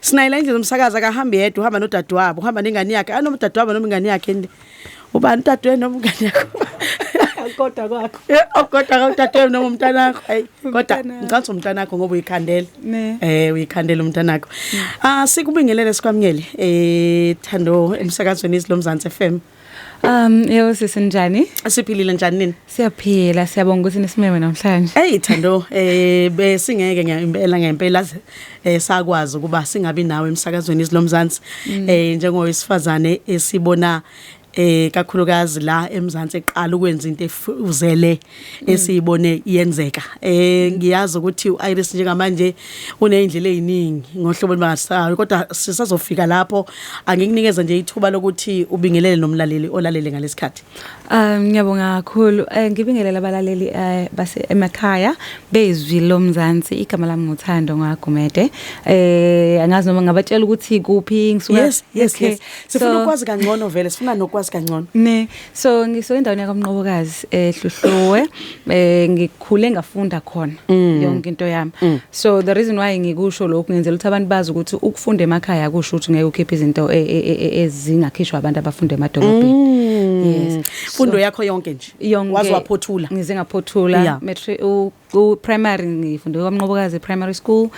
sinayela indlela umsakaza akahambe yedwa uhamba nodadewabo uhamba nengane yakhe anomdadewabo noma ingane yakhe ubani udadewenu noma ingane yakho kodwa kwakho kodwa udadewenu noma umntana wakho hayi kodwa ngicabanga umntana wakho ngoba uyikhandela uyikhandela umntana wakho sikubingelele sikwamngele Thando emsakazweni isilomzansi FM. Yebo sisenjani? Siphilile njani nini? Siyaphila, siyabonga ukuthi nisimeme namhlanje. Thando besingeke ngempela sakwazi ukuba singabi nawe emsakazweni isilomzansi njengowesifazane esibona kakhulukazi la eMzansi eqala ukwenza into efuzele esiyibone iyenzeka ngiyazi ukuthi uIris njengamanje unezindlela eziningi ngohlobo lwangasayo kodwa sisazofika lapho angikunikeza nje ithuba lokuthi ubingelele nomlaleli olalele ngalesikhathi. Ngiyabonga kakhulu ngibingelela abalaleli base emakhaya bezwi lomzansi igama lami nguThando Ngagumede angazi noma ngabatshela ukuthi kuphi ngisuka. Yes sifuna ukwazi kangcono vele sifuna nokwazi kangcono so ngisuka endaweni yaKwaMnqobokazi eHluhluwe ngikhule ngafunda khona yonke into yami so the reason why ngikusho lokhu ngenzela ukuthi abantu bazi ukuthi ukufunda emakhaya akusho ukuthi ngeke ukhiphe izinto ezingakhishwa abantu abafunda emadolobheni. Yes, fundo yakho yonke nje wazi waphothula ngize ngaphothula primary ngifunde kwaMnqobokazi primary school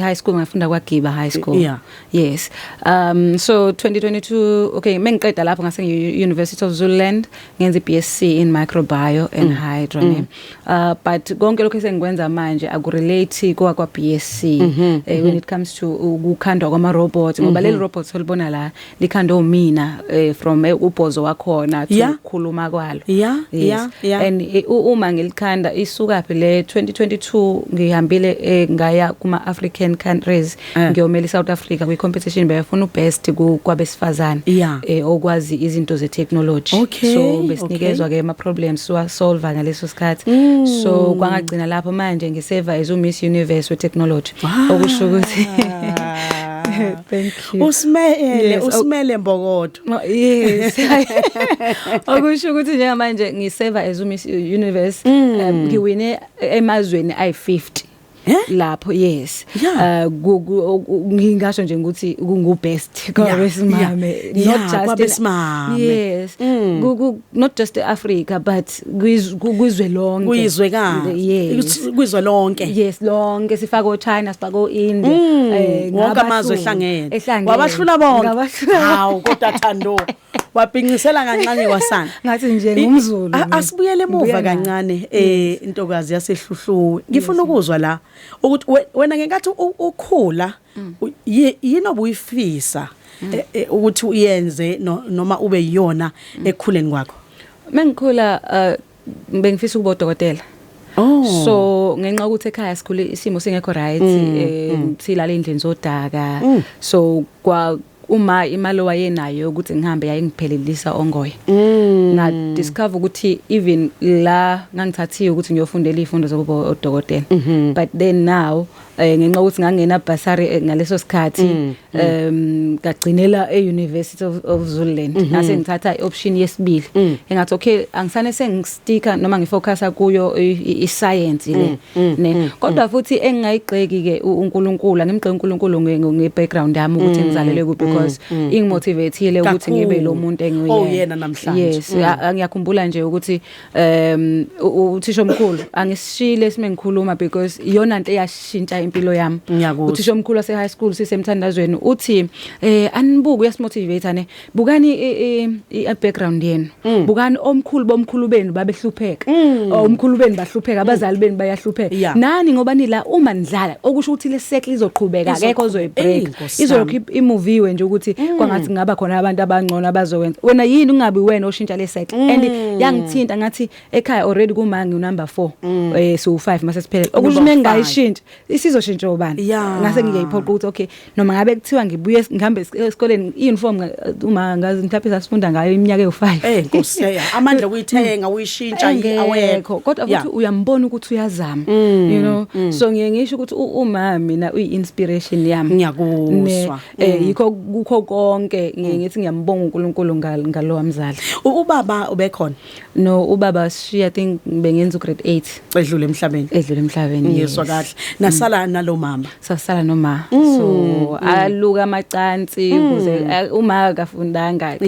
high school ngafunda kwaGiba high school. Yes so 2022 okay mengiqeda lapho ngase University of Zululand ngenza iBSc in microbiome and hydro but konke lokho esengikwenza manje akurelate kwa BSc when it comes to ukukhandwa kwama robots ngoba leli robots olibona la likhandwa umina from ubhozo wakhona ukukhuluma kwalo. And uma ngilikhanda isuka phi le 2022 ngihambile ngaya kuma African countries ngiyomela South Africa kwi competition beyafuna ubest kwabesifazane okwazi izinto ze technology so besinikezwa ke ama problems so solve ngaleso sikhathi so kwangagcina lapho manje ngiseva as Miss Universe we technology okusho ukuthi thank you usimele Mbokodo. Yes okusho ukuthi nje manje ngiseva as Miss Universe ngiwine emazweni ayi50 lapho. Yes ngingasho nje ukuthi ngubest kwabesimame not just yes not just Africa but kwizwe lonke kwizwe lonke. Yes lonke sifaka oChina sifaka oIndia wonke amazwe ehlangene wabahlula bonke hawu kodwa Thando waphincisela kancane kwasana ngathi nje ngumZulu. Asibuyele emuva kancane intokazi yaseHluhluwe ngifuna ukuzwa la ukuthi wena ngenkathi ukhula yini obuyifisa ukuthi uyenze noma ube yiyona ekukhuleni kwakho? Mengikhula bengifisa ukuba udokotela. So ngenxa ukuthi ekhaya sikhule isimo singekho right silala endlini zodaka so kwa uma imali wayenayo ukuthi ngihambe yayingiphelelisa ongoye nga discover ukuthi even la ngangithathiwe ukuthi ngiyofundela izifundo zokuba udokotela but then now ngenxa ukuthi ngangena bursary ngaleso sikhathi ngagcinela eUniversity of Zululand ngase ngithatha ioption yesibili engathi okay angisane sengistika noma ngifocusa kuyo iscience le ne kodwa futhi engingayigxeki ke uNkulunkulu ngimgxeka uNkulunkulu ngebackground yami ukuthi ngizalelwe ku because ingimotivateile ukuthi ngibe lo muntu engiyena yena namhlanje. Yes ngiyakhumbula nje ukuthi uthisha omkhulu angisishile simengikhuluma because iyona into eyashintsha impilo yami. Uthisha omkhulu wase high school sisemthandazweni uthi anibuke uyasimotivate ne bukani background yenu bukani bomkhulu benu babehlupheka omkhulu benu bahlupheka abazali benu bayahlupheka nani ngoba nila uma nidlala okusho ukuthi le cycle izoqhubeka akekho ozoyibreak izokhipha imovie nje ukuthi kwangathi ngaba khona abantu abangcono abazokwenza wena yini ungabi wena oshintsha le cycle and yangithinta ngathi ekhaya already kumangi unumber 4 so 5 mase siphele okusho mengayishintsha isizoshintsha ubani ngase ngiyayiphoqa ukuthi okay noma ngabe kuthiwa ngibuye ngihambe esikoleni uniform uma ngazi mhlawumbe sasifunda ngayo iminyaka ewu5 Nkosi amandla ukuyithenga uyishintsha awekho kodwa futhi uyambona ukuthi uyazama you know so ngiye ngisho ukuthi uma mina uyi inspiration yami ngiyakuzwa yikho kukho konke ngithi ngiyambonga uNkulunkulu ngalo wamzali. Ubaba ubekhona? No, ubaba I think bengenza grade 8 edlule emhlabeni. Yeswa kahle. Nasala nalo mama. Sasala noma. So aluka amacansi ukuze uma akafundanga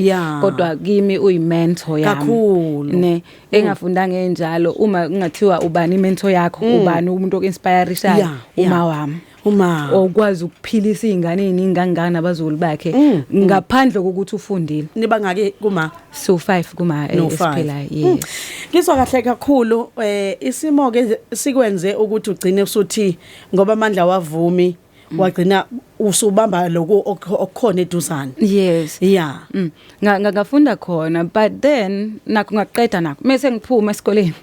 kodwa kimi uyimentor yami. Kakhulu. Ne engafundanga enjalo uma kungathiwa ubani imentor yakho ubani umuntu okinspireishayo uma wami. Uma okwazi ukuphilisa izingane eziningi kangana abazulu bakhe ngaphandle kokuthi ufundile. Niba ngake kuma so 5 kuma esiphilayo. Yes. Ngizwa kahle kakhulu isimo ke sikwenze ukuthi ugcine usuthi ngoba amandla wavumi wagcina usubamba lokho okukhona eduzana. Yes. Yeah. Ngafunda khona but then nakho ngaqeda nakho mase ngiphuma esikoleni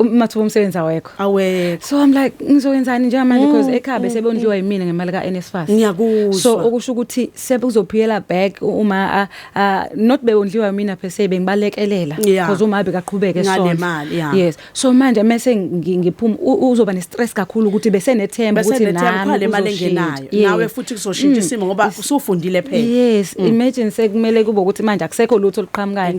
mathuba umsebenzi awekho. So I'm like ngizoyenzani nje manje because ekhaya bese bondliwa yimina ngemali kaNSFAS. Ngiyakuzwa. So okusho ukuthi sebuzophiyela back uma not bebondliwa yimina phese bengibalekelela because uma bekaqhubeke esona. Yes. So manje mase ngiphuma uzoba ne stress kakhulu ukuthi bese nethemba ukuthi nami le mali engenayo. Nawe futhi kuzoshintsha isimo ngoba usufundile phela. Yes. Imagine sekumele kube ukuthi manje akusekho lutho oluqhamukayo.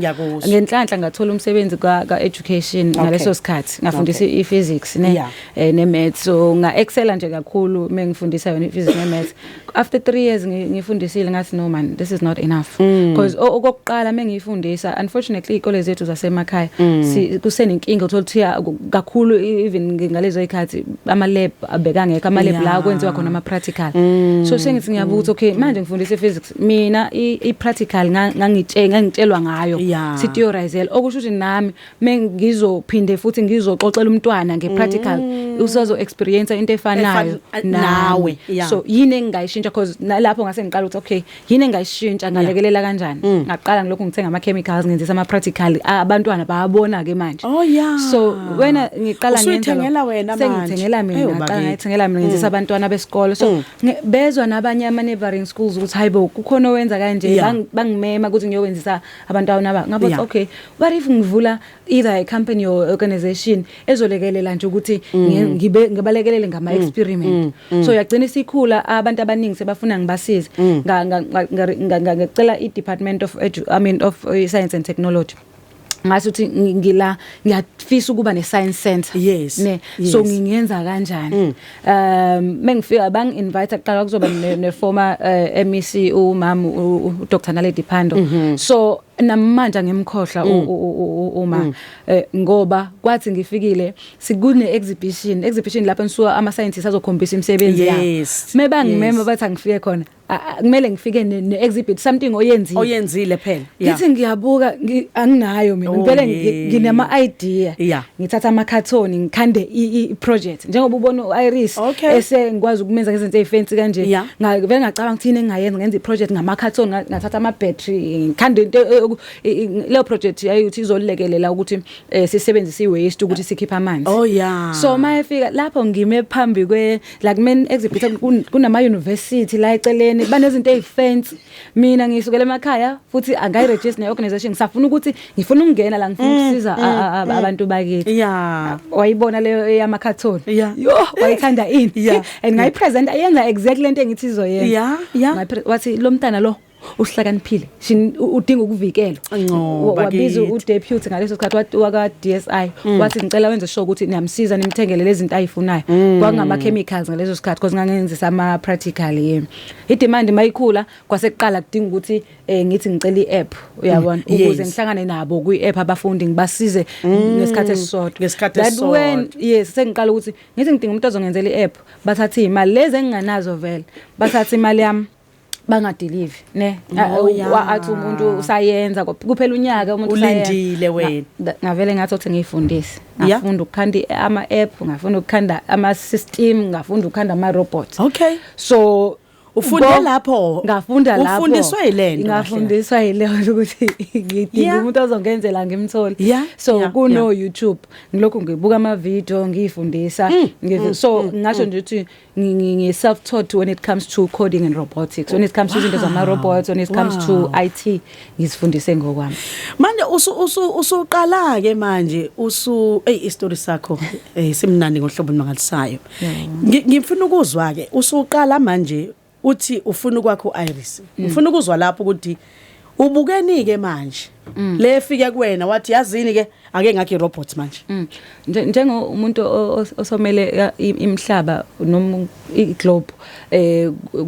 Ngenhlanhla ngathola umsebenzi ka-education ngaleso sikhathi. Ngafundisa i-physics ne maths so nga-excella nje kakhulu mengifundisa yona i-physics ne maths. After 3 years ngifundisile ngathi no man this is not enough because okokuqala mengifundisa unfortunately ikole zethu zasemakhaya kusenenkinga uthola ukuthi kakhulu even ngalezo ikhathi ama lab abekangekho ama lab la kwenziwa khona ama practical so sengithi ngiyabuza okay manje ngifundisa i-physics mina i-practical ngangitshelwa ngayo si theorizele okusho ukuthi nami mengizophinde futhi ngizoxoxela umntwana ngepractical usazo experience into efanayo nawe so yini engayishintsha because lapho ngase ngiqala ukuthi okay yini engayishintsha ngalekelela kanjani ngaqala ngilokho ngithenga ama chemicals ngenzisa ama practical abantwana bayabona ke manje so wena ngiqala ngithengela wena manje sengithengela mina ngaqala ngithengela mina ngenzisa abantwana besikole so bezwe nabanye ama neighboring schools ukuthi hayibo kukhona owenza kanje bangimema ukuthi ngiyowenzisa abantwana ngabe okay what if ngivula either a company or organization ezolekelela nje ukuthi ngibalekelele ngama experiment so yagcina isikhula abantu abaningi sebafuna ngibasize ngacela i-Department of Science and Technology ngasuthi ngiyafisa ukuba ne science center so ngingenza kanjani mengifika bang invite aqala kuzoba ne former MEC umama uDr Naledi Pandor so namanje ngimkhohla uma ngoba kwathi ngifikile sikune exhibition lapho nisuka ama scientists azokhombisa imisebenzi yabo mebangimema bathi angifike khona kumele ngifike ne-exhibit something oyenzile phela ngithi ngiyabuka anginayo mina ngivele nginama idea ngithatha ama-carton ngikhande i-project njengoba ubona u-Iris ese ngikwazi ukumenza ngezinto ezifancy kanje ngavele ngacabanga ukuthi engayenza ngenza i-project ngama-carton ngathatha ama-battery ngikhande into leyo project yayithi izolekelela ukuthi sisebenzise i-waste ukuthi sikhiphe amanzi so mayefika lapho ngime phambi like main exhibit kunama university la eceleni banezinto ezifancy mina ngisukela emakhaya futhi angayiregister ne-organization ngisafuna ukuthi ngifuna ukungena la ngifuna ukusiza abantu bakithi wayibona leyo eyama-carton wayithanda ini and ngayipresent ayenza exactly lento engithi izoyenza wathi lo mntana lo uhlakaniphile udinga ukuvikelwa wabiza uDeputy ngaleso sikhathi waka DSI wathi ngicela wenze sure ukuthi niyamsiza nimthengele lezi zinto ayifunayo kwakungama chemicals ngaleso sikhathi because ngangenzisa ama practical idemand mayikhula kwasekuqala kudinga ukuthi ngithi ngicela i-app uyabona ukuze ngihlangane nabo kwi-app abafundi ngibasize ngesikhathi esisodwa that when sengiqala ukuthi ngithi ngidinga umuntu ozongenzela i-app bathatha imali lezi enginganazo vele bathatha imali yami bangadeliver ne athi umuntu usayenza kuphela unyaka umuntu ulindile wena ngavele ngathi ukuthi ngifundise ngafunda ukukhanda ama app ngafunda ukukhanda ama system ngafunda ukukhanda ama robots so ufunde lapho ngafunda lapho ufundiswa yilento ngafundiswa yilento ukuthi ngidinga umuntu ozongenzela ngimthole so kuno YouTube ngilokho ngibuka ama video ngifundisa so ngasho nje ukuthi ngi self taught when it comes to coding and robotics when it comes to izinto zama robots when it comes to IT ngizifundise ngokwami manje usuqala ke manje istory sakho simnandi ngohlobo mangalisayo ngifuna ukuzwa ke usuqala manje uthi ufuna ukwakho Iris ufuna ukuzwa lapho ukuthi ubukeni ke manje le efike kuwena wathi yazini ke ake ngakhe robot manje njengomuntu osomele imhlaba noma iglobe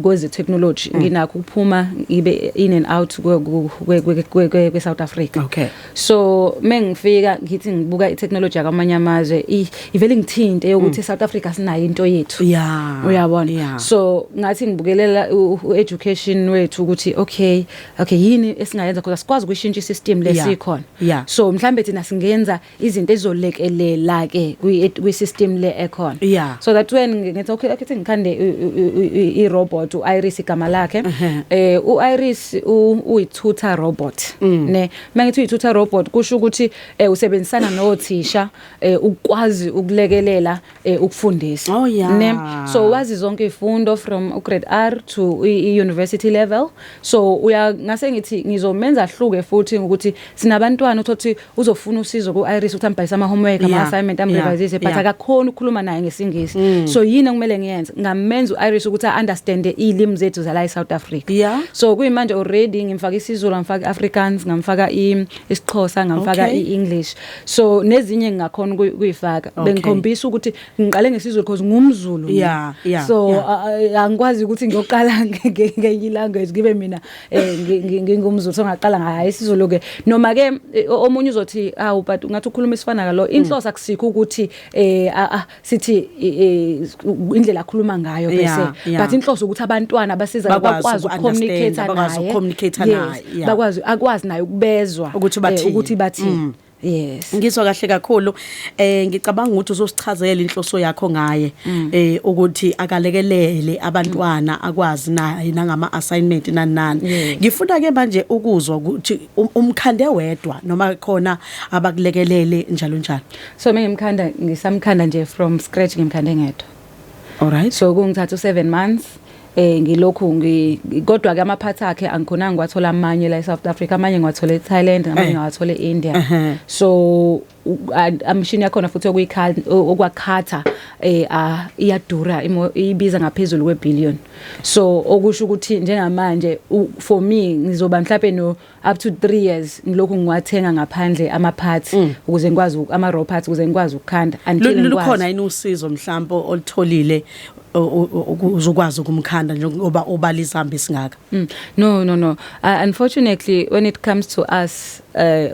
kweze technology nginakho ukuphuma ibe in and out kwe South Africa. Okay. So mengifika ngithi ngibuka itechnology yakamanye amazwe ivele ngithinte yokuthi South Africa sinayo into yethu. Yeah. Uyabona. So ngathi ngibukelela education wethu ukuthi okay yini esingayenza because sikwazi ukuyishintsha system lesikhona. So mhlambe thina singenza izinto ezolekelela ke kwi system le ekhona. So that when ngithi okay akuthi ngikhande I robot uIris igama lakhe uIris uyithutha robot ne mangithi uyithutha robot kusho ukuthi usebenzisana nothisha ukwazi ukulekelela ukufundisa ne so wazi zonke ifundo from grade R to university level so ngase ngithi ngizomenza hluke futhi ukuthi sinabantwana uthothi uzofuna usizo kuIris uthambisa ama homework ama assignment amrevisise but akakhona ukukhuluma naye ngesingisi so yini kumele ngiyenze ngamenza uIris ukuthi understand ilimi zethu zala eSouth Africa so kuyimanje already ngimfaka isiZulu ngimfaka Afrikaans ngamfaka isiXhosa ngamfaka iEnglish so nezinye ngingakhona kuyifaka bengikhombisa ukuthi ngiqale ngesiZulu because ngumZulu so angikwazi ukuthi ngiyoqala ngenye language ngibe mina ngingumZulu so ngaqala ngayo isiZulu ke noma ke omunye uzothi but ungathi ukhuluma isifana lo inhloso akusikho ukuthi sithi indlela akhuluma ngayo bese but inhloso ukuthi abantwana basiza bakwazi ukucommunicate naye bakwazi akwazi naye ukubezwa ukuthi bathi yes ngizwa kahle kakhulu ngicabanga ukuthi uzosichazela inhloso yakho ngaye ukuthi akalekelele abantwana akwazi naye nangama assignment nanani ngifuna ke manje ukuzwa ukuthi umkhande wedwa noma khona abakulekelele njalo njalo so ngimkhanda ngisamkhanda nje from scratch ngimkhande ngedwa alright so kungithatha 7 months ngilokhu kodwa ke amaphatha akhe angikhona ngiwathola amanye la eSouth Africa amanye ngiwathola eThailand amanye ngiwathola eIndia so amshini yakhona futhi okwakhatha iyadura ibiza ngaphezulu kwe-billion so okusho ukuthi njengamanje for me ngizoba mhlawumbe no up to 3 years ngilokhu ngiwathenga ngaphandle ama-parts ukuze ngikwazi ama-raw parts ukuze ngikwazi ukukhanda until ngikwazi lukhona yini usizo mhlawumbe olutholile uzokwazi ukumkhanda njengoba obalizambe singaka no unfortunately when it comes to us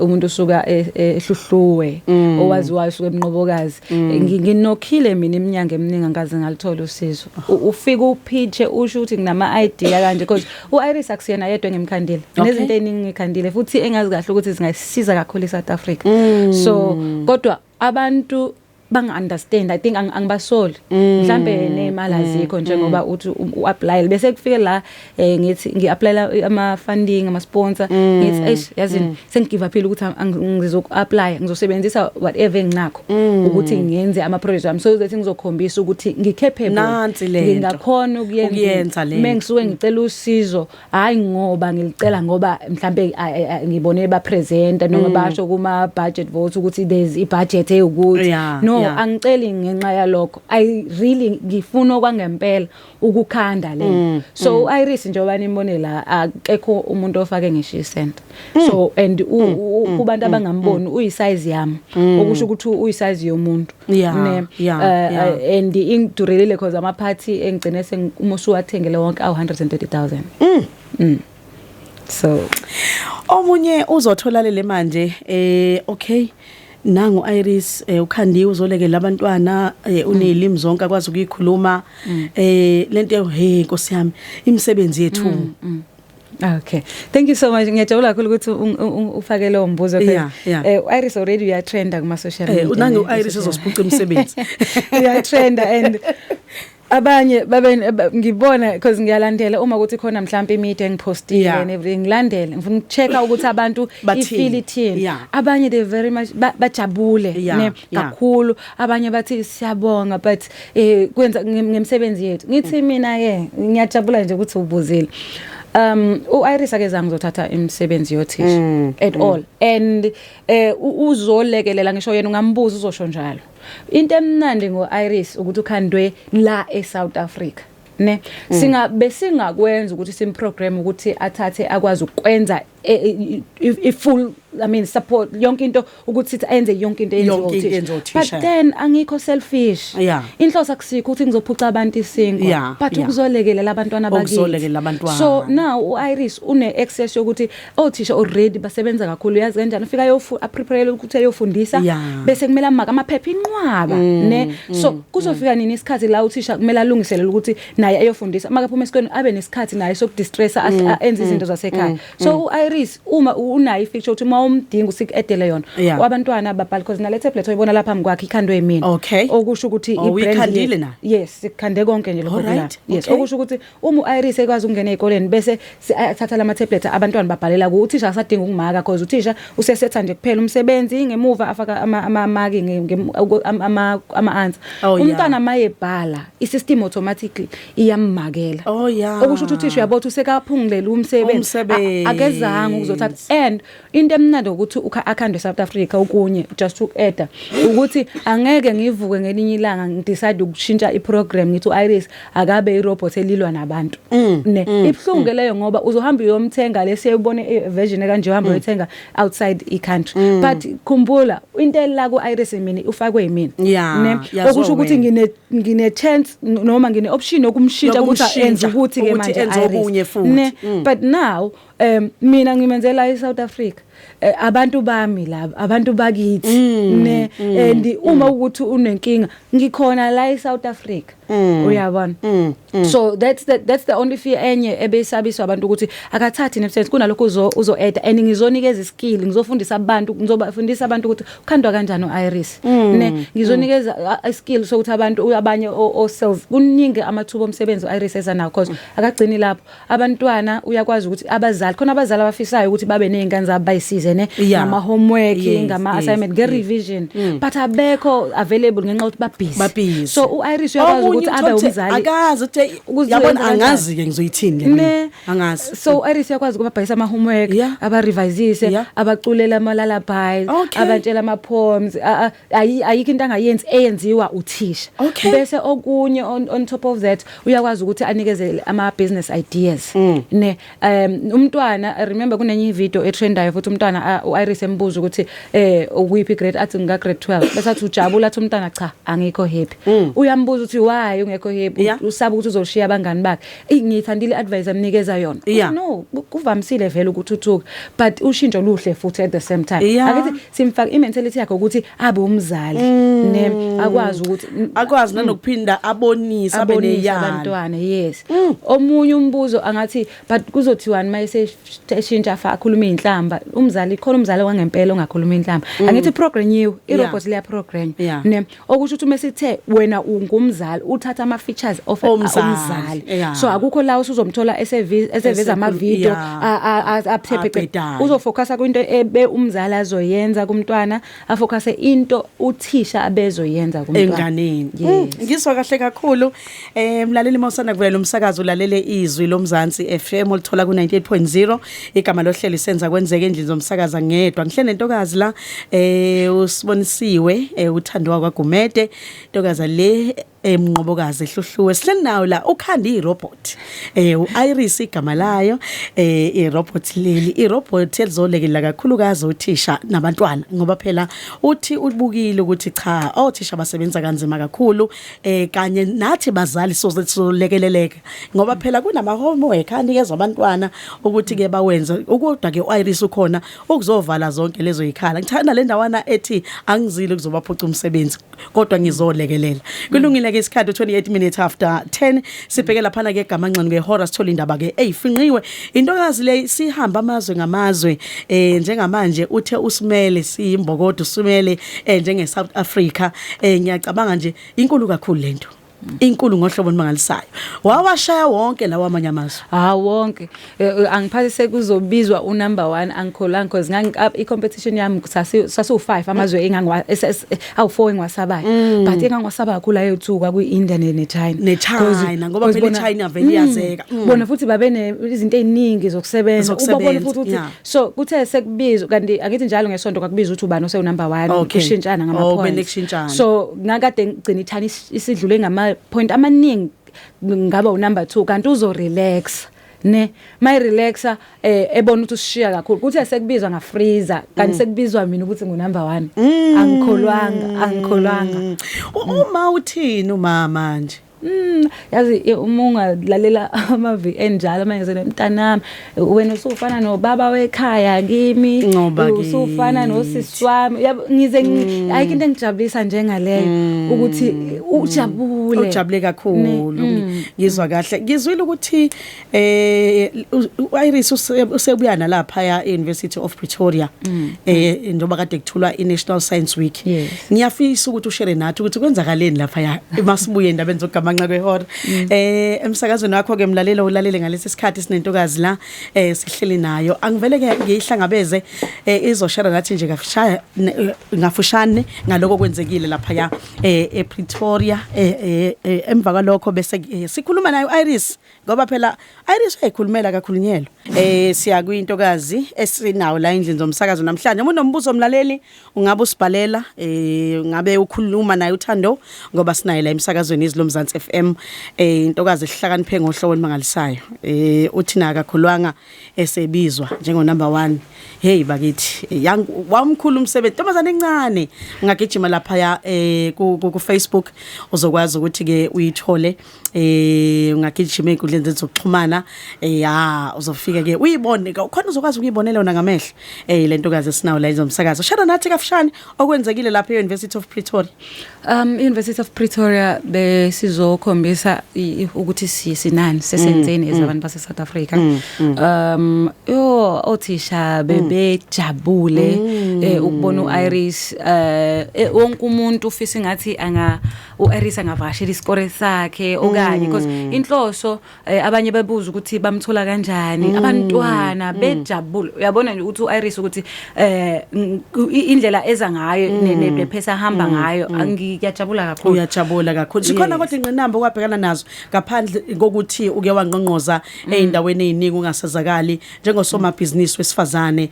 umuntu usuka ehluhluwe owaziwayo usuka eMnqobokazi nginokhile mina iminyanga eminingi ngaze ngalithola usizo ufika upitche usho ukuthi nginama idea kanje because uIris akusiyena yedwa ngimkhandile nezinto eziningi ngikhandile futhi engazi kahle ukuthi zingasiza kakhulu eSouth Africa so kodwa abantu banga-understand I think angibasoli mhlambe nemali azikho njengoba uthi uapply bese kufike la ngithi ngiapplyela ama-funding ama-sponsor ngithi yazini sengigive up ukuthi ngizoku-apply ngizosebenzisa whatever enginakho ukuthi ngiyenze ama-project ami so that ngizokhombisa ukuthi ngicapable ngingakhona ukuyenza mengisuke ngicela usizo hayi ngoba ngilicela ngoba mhlambe ngibone bapresenta noma basho kuma-budget votes ukuthi there's i-budget eyukuthi no angiceli ngenxa yalokho I really ngifuna okwangempela ukukhanda le so uIris njengoba nimbone la akekho umuntu ofake ngisho isent so and kubantu abangamboni uyisize yami okusho ukuthi uyisize yomuntu and ingidurelile because ama-party engigcine sengumosu wathengele wonke 130,000 so omunye uzothola le manje okay nangu Iris ukhandiwe uzolekela abantwana unezilimi zonke akwazi ukuyikhuluma lento hey Nkosi yami imisebenzi yethu okay thank you so much ngiyajabula kakhulu ukuthi ufake lo mbuzo Iris already we are trend kuma social media nangu Iris uzosiphuca imisebenzi we are trend and abanye ngibona because ngiyalandela uma ukuthi khona mhlawumbe imedia engipostile and everything ngilandele ngifuna ukuchecka ukuthi abantu ifeel ithini abanye they very much bajabule ne kakhulu abanye bathi siyabonga but kwenza ngemsebenzi yethu ngithi mina ke ngiyajabula nje ukuthi ubuzile uIris akezange ngizothatha imisebenzi yothisha at all and uzolekelela ngisho yena ungambuza uzosho njalo into emnandi ngoIris ukuthi ukhandwe la eSouth Africa ne besingakwenza ukuthi simprogram ukuthi athathe akwazi ukwenza full support yonke into ukuthi sithi enze yonke into yenziwe but then angikho selfish inhloso akusikho ukuthi ngizophuca abantu isingo but ukuzolekelela abantwana bakithi so now uIris une access yokuthi othisha already basebenza kakhulu yazi kanjani ufika prepare ukuthi ayofundisa bese kumele amaka amaphepha inqwaba ne so kuzofika nini isikhathi la uthisha kumele alungiselele ukuthi naye ayofundisa makaphuma esikoleni abe nesikhathi naye sokudistressa enze izinto zasekhaya so uIris uma unayo ifeature ukuthi umdinga usikadele yona wabantwana babhali because nale tablet oyibona lapha mkwakhe ikhandwe yimina okusho ukuthi ibrand na yes sikhande konke nje lokho la yes okusho ukuthi uma uIris ekwazi ukungena ezikoleni bese athatha lama tablet abantwana babhalela ku uthisha asadinga ukumaka because uthisha usesetha nje kuphela umsebenzi ngemuva afaka ama-marking ama-answer umntwana mayebhala isystem automatically iyammakela okusho ukuthi uthisha uyabotha usekaphungulela umsebenzi akezanga ukuzothatha and into emnandi ukuthi akhandwe South Africa okunye just to add ukuthi angeke ngivuke ngelinye ilanga ngidecide ukushintsha iprogram ngithi uIris akabe irobot elilwa nabantu ne ibhlungu leyo ngoba uzohamba uyomthenga lesiyibone version kanje uhamba uyithenga outside icountry but khumbula into la kuIris mina ufakwe yimina ne okusho ukuthi ngine chance noma ngine option yokumshintsha ukuthi enze ukuthi ke manje IRIS ne but now mina ngimenzela eSouth Africa abantu bami laba abantu bakithi ne and uma ukuthi unenkinga ngikhona la eSouth Africa uyabona so that's the only fear enye ebesabiswa abantu ukuthi akathathi nemsebenzi kunalokho uzo add and ngizonikeza iskill ngizofundisa abantu ngizobafundisa abantu ukuthi ukhandwa kanjani uIris ne ngizonikeza iskill sokuthi abantu abanye o sales kuningi amathuba omsebenzi uIris esanawo because akagcini lapho abantwana uyakwazi ukuthi abazali khona abazali abafisayo ukuthi babe nezingane zabo bayisize ne ngama homework ngama assignment ge revision but abekho available ngenxa ukuthi babhizi so uIris uyakwazi ukuthi abe umzali akazi ukuthi yabona angazi ke ngizoyithini le angazi so uIris uyakwazi ukuba bhayisa ama homework aba revisise abaculela ama lullabies abantshela ama poems ayikho into angayenzi eyenziwa uthisha bese okunye on top of that uyakwazi ukuthi anikeze ama business ideas ne umntwana I remember kunenye video etrendayo futhi umntwana uIris embuza ukuthi ukuyiphi grade athi nga grade 12 bese athi ujabula athi umntwana cha angikho happy uyambuza ukuthi why ungekho happy usaba ukuthi uzoshiya abangani bakhe ngithandile advice amnikeza yona no kuvamisile vele ukuthuthuka but ushintsho luhle futhi at the same time akithi simfaka imentality yakhe ukuthi abe umzali ne akwazi nanokuphinda abonisa beneyana abantwana yes omunye umbuzo angathi but kuzothiwani mayise shintsha fa akhuluma inhlamba umzali khona umzali wangempela ongakhuluma inhlamba angithi program yiwo irobot liya program ne okusho ukuthi mesithe wena ungumzali uthatha ama features of umzali so akukho la usuzomthola eseveza ama video aphephe uzofocusa kwinto ebe umzali azoyenza kumntwana afocuse into uthisha abezoyenza kumntwana enganeni ngizwa kahle kakhulu mlaleli mawusana kuvela umsakazo ulalele izwi loMzansi FM olithola ku 98.0 igama lohlelo isenza kwenzeke endlini zomsakaza ngedwa ngihle nentokazi la usibonisiwe uthandwa kwaGumede intokazi le emnqobokazi ehluhluwe sihleli nawo la ukhandi irobot uIris igama layo irobot leli irobot elizolekelela kakhulukazi uthisha nabantwana ngoba phela uthi ubukile ukuthi cha othisha basebenza kanzima kakhulu kanye nathi bazali sozolekeleleka ngoba phela kunama homework anikezwe abantwana ukuthi ke bawenze kodwa ke uIris ukhona ukuzovala zonke lezo ikhala ngithanda le ndawana ethi angizile kuzobaphuca umsebenzi kodwa ngizolekelela kulungile ke isikhathi 28 minutes after 10 sibheke lapha ke gamanqani ngehora sithola indaba ke eyifinqiwe intokazi le sihamba amazwe ngamazwe njengamanje uthe usimele siyimbokodo usimele njenge South Africa ngiyacabanga nje inkulu kakhulu lento inkulu ngohlobo nimangalisayo wawashaya wonke lawa amanye amazwe wonke angiphasise kuzobizwa unumber 1 angikholanga because i-competition yami sasu5 amazwe awu4 engiwasabayo but engangiwasaba kakhulu ayothuka kwi-India ne-China ngoba phela iChina vele iyazeka bona futhi babe izinto eziningi zokusebenza ubona futhi so kuthe sekubizwa kanti akithi njalo ngesonto kwakubizwa ukuthi ubani oseunumber 1 kushintshana ngama points so ngakade ngigcina ithani isidlule ngama point amaningi ngaba unumber 2 kanti uzo relax ne my relaxa ebona ukuthi usishiya kakhulu kuthi sekubizwa nga freezer kanti sekubizwa mina ukuthi ngunumber 1 angikholwanga uma uthini uma manje yazi uma ungalalela amavi enjalo manje mntanami wena usufana nobaba wekhaya kimi usufana nosisi wami ngize ayike into engijabulisa njengaleyo ukuthi ujabule kakhulu ngizwa kahle ngizwile ukuthi Iris usebuya nalapha ya University of Pretoria njengoba kade kuthulwa iNational Science Week ngiyafisa ukuthi ushare nathi ukuthi kwenzakaleni lapha ya masibuye endabeni zogama nqa kwehora emsakazweni wakho ke mlalelo ulalele ngalesi sikhathi sinentokazi la sihleli nayo angivele ke ngiyihlangabeze izoshare nathi nje ngafushane ngaloko kwenzekile lapha ya ePretoria emva kwalokho bese sikhuluma nayo Iris ngoba phela Iris uyikhulumela kakhulunyelo siya kuyintokazi esinawo la endlini zomsakazo namhlanje unombuzo mlaleli ungabe usibhalela ngabe ukhuluma naye uThando ngoba sinayo la emsakazweni izilomzansi FM intokazi ehlakaniphe ngohlobo olumangalisayo uthina akakhulwanga esebizwa njengo number 1 hey bakithi wamkhulu umsebenzi ntombazane encane ngagijima lapha ya ku Facebook uzokwazi ukuthi ke uyithole ungagijima enkundleni zokuxhumana uzofika ke uyibone khona uzokwazi ukuyibonela wona ngamehlo lentokazi esinawo la izomsakazo shada nathi kafishane okwenzekile lapha eUniversity of Pretoria University of Pretoria besizokhombisa ukuthi sinani sesenzeni ezabantu base South Africa othisha bebejabule ukubona uIris wonke umuntu ufisa ngathi uIris angavashela isikore sakhe okanye because inhloso abanye bebuza ukuthi bamthola kanjani abantwana bejabule uyabona nje ukuthi uIris ukuthi indlela eza ngayo nephesa hamba ngayo ngiyajabula kakhulu uyajabula kakhulu sikhona kodwa ingqinamba okwabhekana nazo ngaphandle kokuthi uke wangqonqoza eindaweni eziningi ungasazakali njengosomabhizinisi wesifazane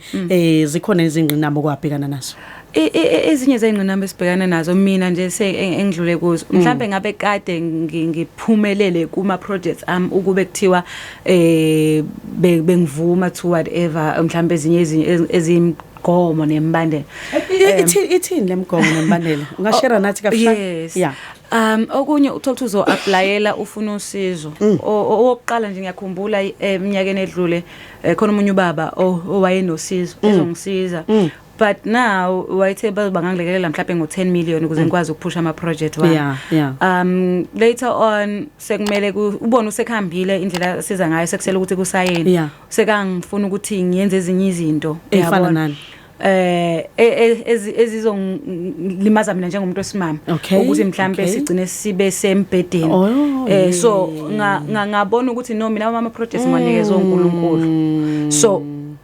zikhona izingqinamba okwabhekana nazo ezinye zengqinamba esibhekana nazo mina nje engidlule kuzo mhlambe ngabe kade ngiphumelele kuma projects ukube kuthiwa bengivuma to whatever mhlambe ezinye ezimgomo nembandela ithini lemgomo nembandela ungashare nathi kafishane yeah okunye uthola uzo applyela ufuna usizo owokuqala nje ngiyakhumbula eminyakeni edlule khona umunye ubaba owayenosizo ezongisiza but now wayethe bangangilekelela mhlawumbe ngo10 million ukuze ngikwazi ukuphusha ama project wami later on sekumele ubone usekhambile indlela siza ngayo sekusela ukuthi kusayeni sekangifuna ukuthi ngiyenze ezinye izinto efana nani ezizongilimaza mina njengomuntu wesimama ukuthi mhlambe sigcine sibe sembedeni so ngabona ukuthi no mina ama projects ngiwanikeza uNkulunkulu so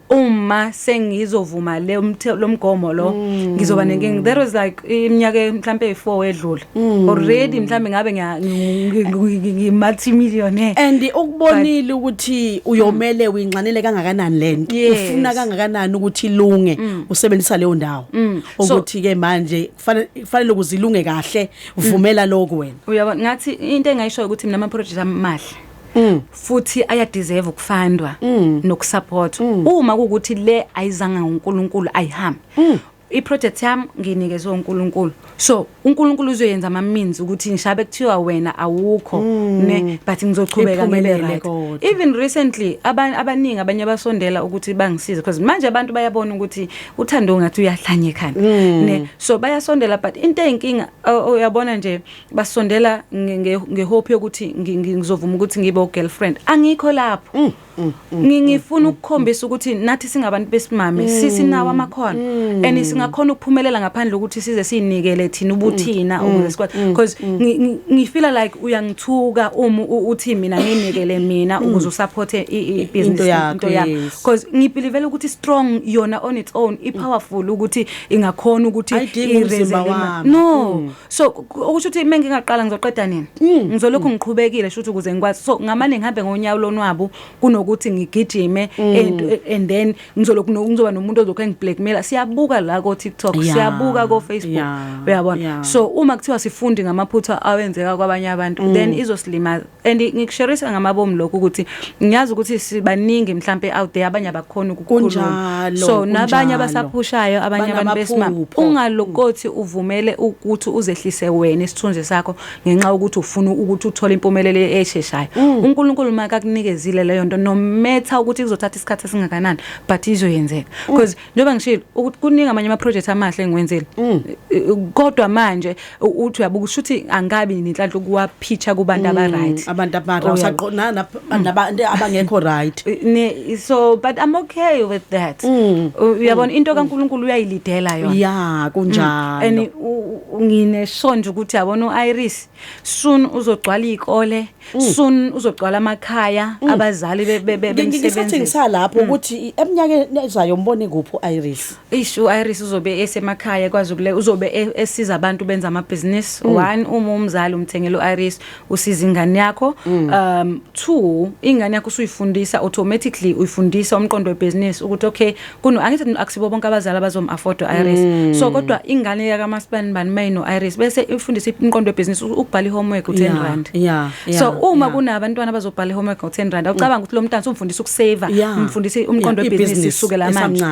uma sengizovuma lo mgomo lo ngizoba nenkingi there was like iminyaka mhlambe 4 edlule already mhlambe ngabe ngimultimillionaire and ukubonile ukuthi uyomele uyinqanele kangakanani lento ufuna kangakanani ukuthi ilunge usebenzisa leyo ndawo ukuthi ke manje kufanele ukuzilunge kahle uvumela lokho wena uyabona ngathi into engayisho ukuthi mina ama projects amahle futhi ayadeserve ukufandwa nokusupport uma ukuthi le ayizanga uNkulunkulu ayihambe iproject yami nginikezwe uNkulunkulu so uNkulunkulu uzoyenza ama means ukuthi ngishabe kuthiwa wena awukho ne but ngizochubeka ngibe right even recently abaningi abanye abasondela ukuthi bangisize because manje abantu bayabona ukuthi uThando ngathi uyahlanye ekhanda ne so bayasondela but into eyinkinga uyabona nje basondela ngehope yokuthi ngizovuma ukuthi ngibe ugirlfriend angikho lapho ngifuna ukukhombisa ukuthi nathi singabantu besimame sisinawo amakhono and singakhona ukuphumelela ngaphandle ukuthi size sinikele thina ubuthina ukuze sikwazi because ngifeel like uyangithuka uthi mina nginikele mina ukuze usupport ibusiness into yakho because ngibelieve ukuthi strong yona on its own ipowerful ukuthi ingakhona ukuthi ireserve no so ukusho ukuthi mengingaqala ngizoqeda nini ngizolokhu ngiqhubekile shothi ukuze ngikwazi so ngamane ngihambe ngonyawo lonwabo kunokuthi ngigijime and then ngizoba nomuntu ozokhe ngiblackmail. Siyabuka la ko TikTok, siyabuka ko Facebook, uyabona. So uma kuthiwa sifundi ngamaphutha awenzeka kwabanye abantu, then izosilimaza. And ngikushorisa ngamabomu lokho ukuthi ngiyazi ukuthi sibaningi mhlambe out there abanye abakhona ukukhuluma. So nabanye abasaphushayo, abanye abantu besimama, ungalokothi uvumele ukuthi uzehlise wena isithunzi sakho ngenxa ukuthi ufuna ukuthi uthole impumelelo esheshayo. uNkulunkulu maka akunikezile leyo nto no matter ukuthi kuzothatha isikhathi esingakanani, but izoyenzeka. Because njengoba ngishilo ukuthi kuningi amanye ama projects amahle engiwenzile. Kodwa manje uthi uyabuka ukuthi angabi ninhlanhla ukuwapitcha kubantu aba right. Abantu usaqona nabantu abangekho right. So but I'm okay with that. Uyabona into kaNkulunkulu uyayilidela yona. Yeah, kunjalo. And ngine sonje ukuthi yabona uIris soon uzogcwala ikole, soon uzogcwala amakhaya, abazali ngisebenza ngisalapho ukuthi eminyakeni ezayo mbone kuphi uIris. uIris uzobe esemakhaya kwaZukule, uzobe esiza abantu benza ama business. One, uma umzali umthengele uIris usiza ingane yakho. Two, ingane yakho usuyifundisa automatically, uyifundisa umqondo webusiness ukuthi okay angithi akusibo bonke abazali abazom afford uIris. So kodwa ingane yaka masipani bani mayino uIris bese ifundisa umqondo webusiness ukubhala ihomework u10 rand. So uma kunabantwana abazobhala ihomework u10 rand, awucabanga ukuthi lo mntwana umfundisa ukusave, umfundisa umqondo webusiness isukela manje.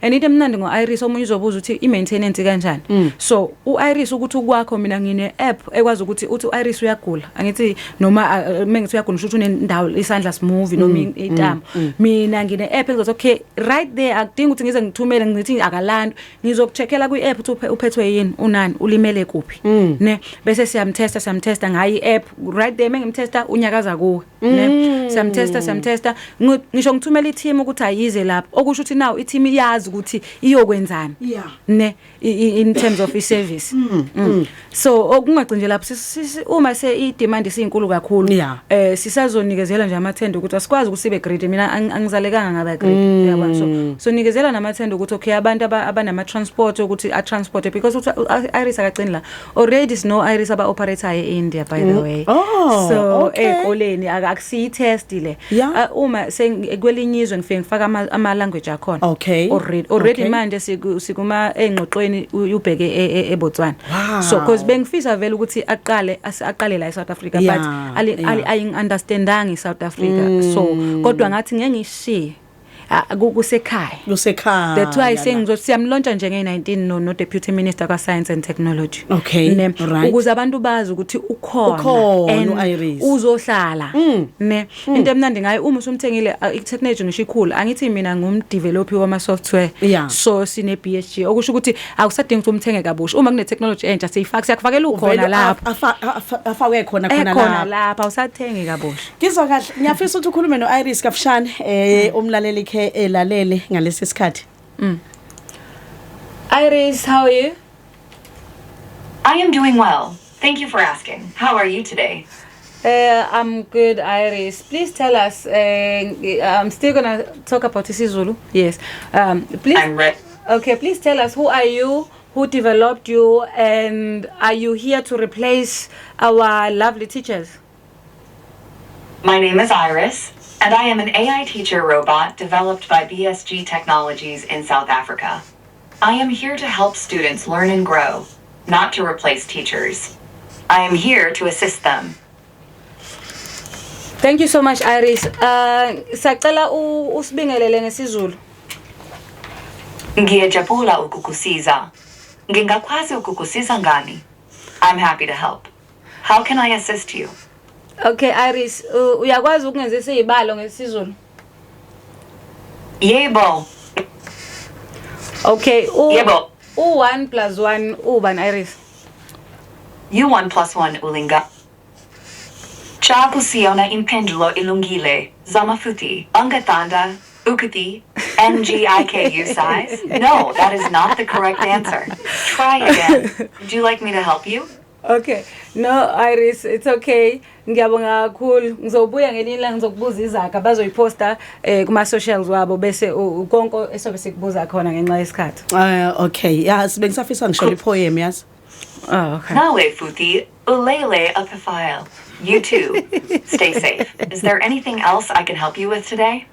And into emnandi ngoIris omunye uzobuza ukuthi imaintenance kanjani. So uIris ukuthi ukwakho mina ngine app ekwazi ukuthi uthi uIris uyagula, angithi noma mengithi uyagula ukuthi unendawo isandla smooth noma itamo, mina ngine app ezothi okay right there akudingi ukuthi ngize ngithumele ngithi akalandu, ngizokucheckela kwi app ukuthi uphethwe yini, unani, ulimele kuphi, ne bese siyamtesta ngayi app right there. Mengimtesta unyakaza kuwe, ne siyamtesta ngisho ngithumela i-team ukuthi ayize lapho, okusho ukuthi now i-team iyazi ukuthi iyokwenzani, ne in terms of i-service. So okungagcinje lapho uma se i-demand isinkulu kakhulu, sisazonikezela nje amathenda ukuthi asikwazi ukuthi sibe greedy. Mina angizalekanga ngaba greedy, yabona. So nikezela namathenda ukuthi okay abantu abanama transport ukuthi a transport, because uIris akagcini la already sino iIris aba operator eIndia by the way. So ekoleni akusiyi test le. Uma sekwelinizwe ngifike ngifaka ama language akhona. Already manje sikuma engxoxweni ubheke eBotswana. So because bengifisa vele ukuthi aqale la eSouth Africa, but I understandang eSouth Africa. So kodwa ngathi ngeke ngishiye kusekhaya. That's why saying siyamlauncha nje nge19 no deputy minister ka science and technology. Ukuze abantu bazi ukuthi ukhona uIris uzohlala, ne into emnandi ngayo uma usumthengile i-technology ngisho cool. Angithi mina ngumdeveloper wama software, so sine PhD, okusho ukuthi akusadingi ukuthi umthenge kabusha. Uma kune technology entsha siyakufakela ukhona lapha, afakwe khona lapha awusathenge kabusha. Ngizwa kahle, ngiyafisa ukuthi ukhulume noIris kafshane umlaleli elalele ngalesi sikhathi. Iris, how are you? I am doing well. Thank you for asking. How are you today? I'm good, Iris. Please tell us. I'm still gonna talk about isiZulu. Yes. Please. I'm ready. Okay. Please tell us, who are you? Who developed you? And are you here to replace our lovely teachers? My name is Iris. And I am an AI teacher robot developed by BSG Technologies in South Africa. I am here to help students learn and grow, not to replace teachers. I am here to assist them. Thank you so much, Iris. Sacela usibingelele ngesizulu. Ngiyajabula ukukusiza. Ngingakwazi ukukusiza ngani? I'm happy to help. How can I assist you? Okay, Iris, uyakwazi ukungenzisa izibalo ngesizulu? Yebo. Okay, yebo. U1 + 1 ubani, Iris? U1 + 1 ulinga. Chapu siona impendulo ilungile, zamafuti, angathanda, ukati, NGIKU size? No, that is not the correct answer. Try again. Would you like me to help you? Okay. No, Iris, it's okay. Ngiyabonga kakhulu. Ngizobuya ngelinye ilanga ngizokubuza izakha bazoyiposta kuma socials wabo bese konke esobe sikubuza khona ngenxa yesikhathi. Okay. Yeah, sibe ngisafisa ngisho ipoem yazi. Oh, okay. Nawe futhi ulele up a file. You too. Stay safe. Is there anything else I can help you with today?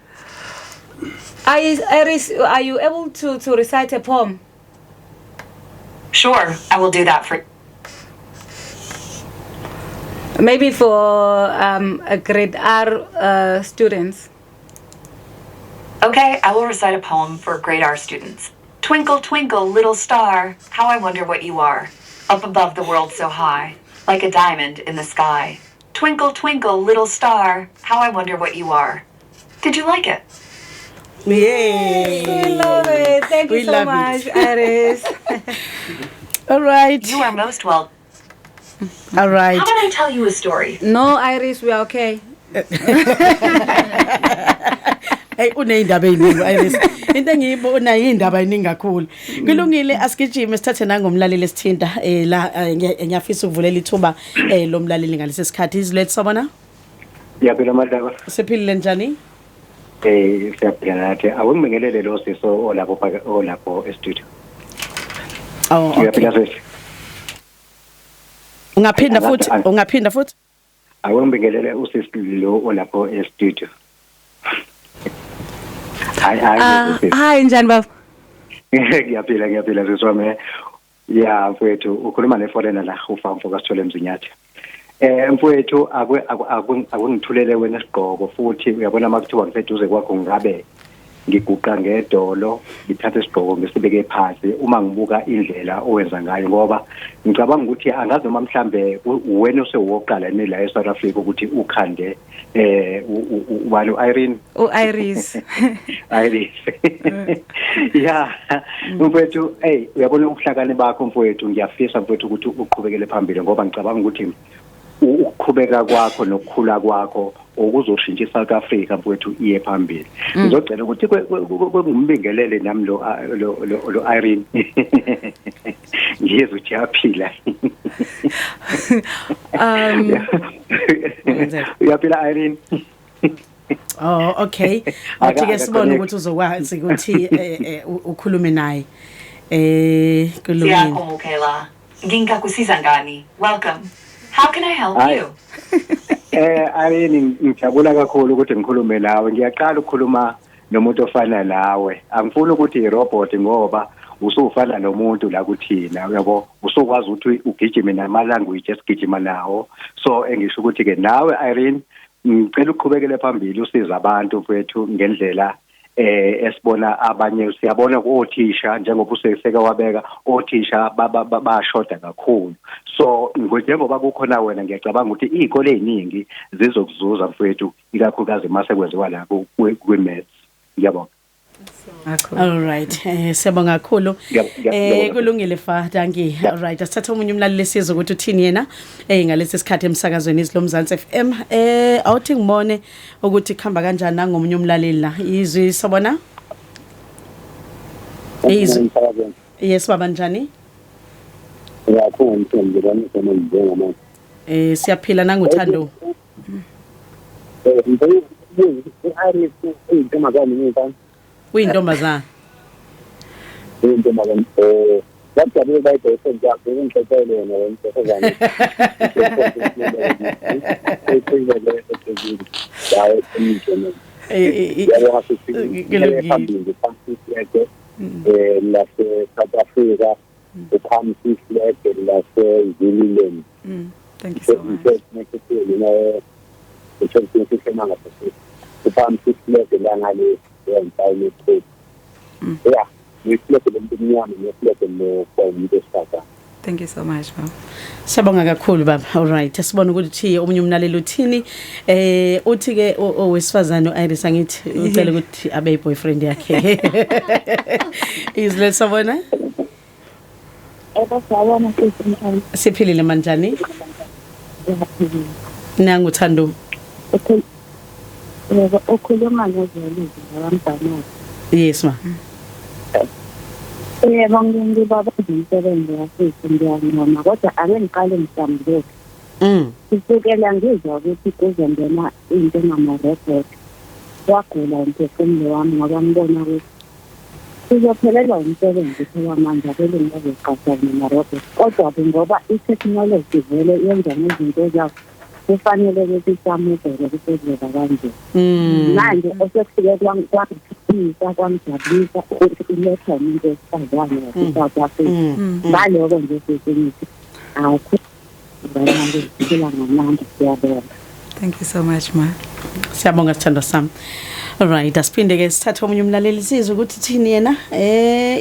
Iris, are you able to recite a poem? Sure, I will do that for... Maybe for a grade R students. Okay, I will recite a poem for grade R students. Twinkle, twinkle, little star, how I wonder what you are. Up above the world so high, like a diamond in the sky. Twinkle, twinkle, little star, how I wonder what you are. Did you like it? Yay! We love it. Thank you so much, Iris. All right. You are most welcome. All right. How about I tell you a story? No, Iris, we are okay. Hey, uneyindaba eziningi Iris. Into engiyibona indaba eziningi kakhulu. Kulungile asigijime sithathe nangomlaleli esithinta la ngiyafisa ukuvulela ithuba lomlaleli ngalesi sikhathi. Izlethu sabona? Yaphila madaba. Siphilile njani? Siyaphila nathi. Awungibingelele lo siso olapho e-studio. Oh, okay. Yaphila sesi. Ungaphinda futhi? Awungibingelele usisi lo olapho e-studio. Hi njani baba? Ngiyaphila siswami. Ya mfowethu ukhuluma neforeigner la ufamfo kaSithole Mzinyathi. Mfowethu akungithulele wena sigqoko futhi uyabona makuthiwa ngiseduze kwakho ngabe ngiguqa ngedolo ngithathe isigqoko ngisibeke phansi uma ngibuka indlela owenza ngayo ngoba ngicabanga ukuthi angazi noma mhlambe wena osewoqala la eSouth Africa ukuthi ukhande ubani Irene Iris. Iris. Yeah. Mfowethu uyabona ubuhlakani bakho mfowethu ngiyafisa mfowethu ukuthi uqhubekele phambili ngoba ngicabanga ukuthi ukuqhubeka kwakho nokukhula kwakho okuzoshintsha iSouth Africa mfowethu iye phambili. Ngizocela ukuthi kwengumbingelele nami lo Irene. Ngiyezwe ukuthi yaphila. Yaphila Irene. Oh, okay. Athi ke sibone ukuthi uzokwazi ukuthi ukhulume naye. Kulungile. Siyakhulumela. Ngingakusiza ngani? Welcome. How can I help you? Irene ngijabula kakhulu ukuthi ngikhulume nawe. Ngiyaqala ukukhuluma nomuntu ofana nawe. Angifuni ukuthi irobot ngoba usufana nomuntu la kuthina uyabo usokwazi ukuthi ugijime nama language esigijima nawo. So engisho ukuthi ke nawe Irene ngicela ukuqhubekele phambili usiza abantu mfowethu ngendlela esibona abanye siyabona othisha njengoba useseka wabeka othisha bashoda kakhulu. So njengoba kukhona wena ngiyacabanga ukuthi izikole eziningi zizokuzuza mfowethu ikakhulukazi mase kwenziwa la kwi-maths. Ngiyabonga. All right. Siyabonga kakhulu. Kulungile fa, danki. All right. Asithatha umunye umlaleli sizwe ukuthi uthini yena ngalesi sikhathi emsakazweni izilomzansi FM. Awuthi ngibone ukuthi khamba kanjani nangomunye umlaleli la. Izwi sabona? Izwi. Yes baba njani? Ngiyakho ngithembela njengamanje. Siyaphila nangothando. Iris uyintombazane ngiyibani? Uyintombazane. Uyintombazane. Lapho bayibheke yakho ngicela yena wena South Africa, the country flag and Zululand. Thank you so much. You know, the country flag and yeah, we flip it in the morning, we flip in the phone, this starter. Thank you so much, baba. Siyabonga kakhulu baba. All right. Asibona ukuthi omunye umlaleli uthini uthi ke owesifazane uIris angithi ucela ukuthi abe boyfriend yakhe. Izle sabona? Sabona sisi. Siphilile manjani? Nangu Thando. Okay. Ukhuluma ngezwe labantwana. Yes ma. Baba umsebenzi wasifundiyana kodwa ake ngiqale ngihambile. Sisukela ngizwa ukuthi kuzongena into engama-robot. Wagula umphefumulo wami ngoba ngibona ukuthi sizophelelwa umsebenzi phela manje abele ngizoqashana nama-robot. Kodwa ngoba i-technology vele yenza nezinto zakho kufanele ukuthi samudele kusebenzela kanje manje osekufike kwangiphiphisa kwangijabulisa ukuthi iletha umuntu esifazane waseSouth Africa ngaloko nje sesithi Thank you so much ma. Siyabonga sithando sami. Alright, asiphinde ke sithathe omunye umlaleli sizwe ukuthi thini yena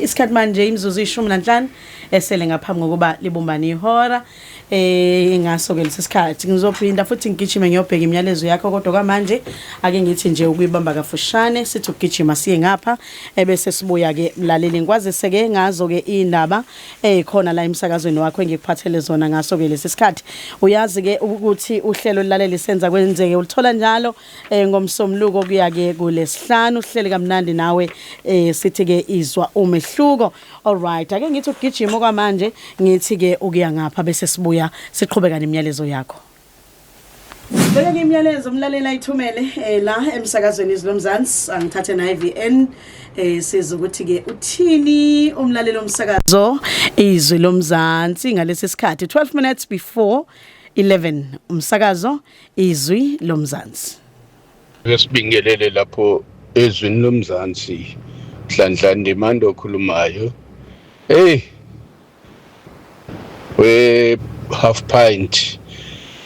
isikhathi manje imizuzu 15 esele ngaphambi kokuba libumbane ihora ngaso ke lesikhathi ngizophinda futhi ngigijime ngiyobheka imiyalezo yakho kodwa kwamanje ake ngithi nje ukuyibamba kafushane sithi ukugijima siye ngapha ebese sibuya ke mlaleli ngwazise ke ngazo ke indaba khona la emsakazweni wakho engikuphathele zona ngaso ke lesikhathi uyazi ke ukuthi uhlelo lilaleli senza kwenzeke ulithola njalo ngomsomluko kuya ke kulesihlanu uhleli kamnandi nawe sithi ke izwa umehluko. Alright, ake ngithi ukugijima kwamanje ngithi ke ukuya ngapha bese sibuya siqhubeka nemiyalezo yakho. Beka imiyalezo umlaleli ayithumele la emsakazweni izilomzansi angithathe na IVN siza ukuthi ke uthini umlaleli omsakazo izwi lomzansi ngalesi sikhathi 12 minutes before 11 umsakazo izwi lomzansi. Ngesibingelele lapho ezwini lomzansi Hlanhla Ndimando okhulumayo. We half pint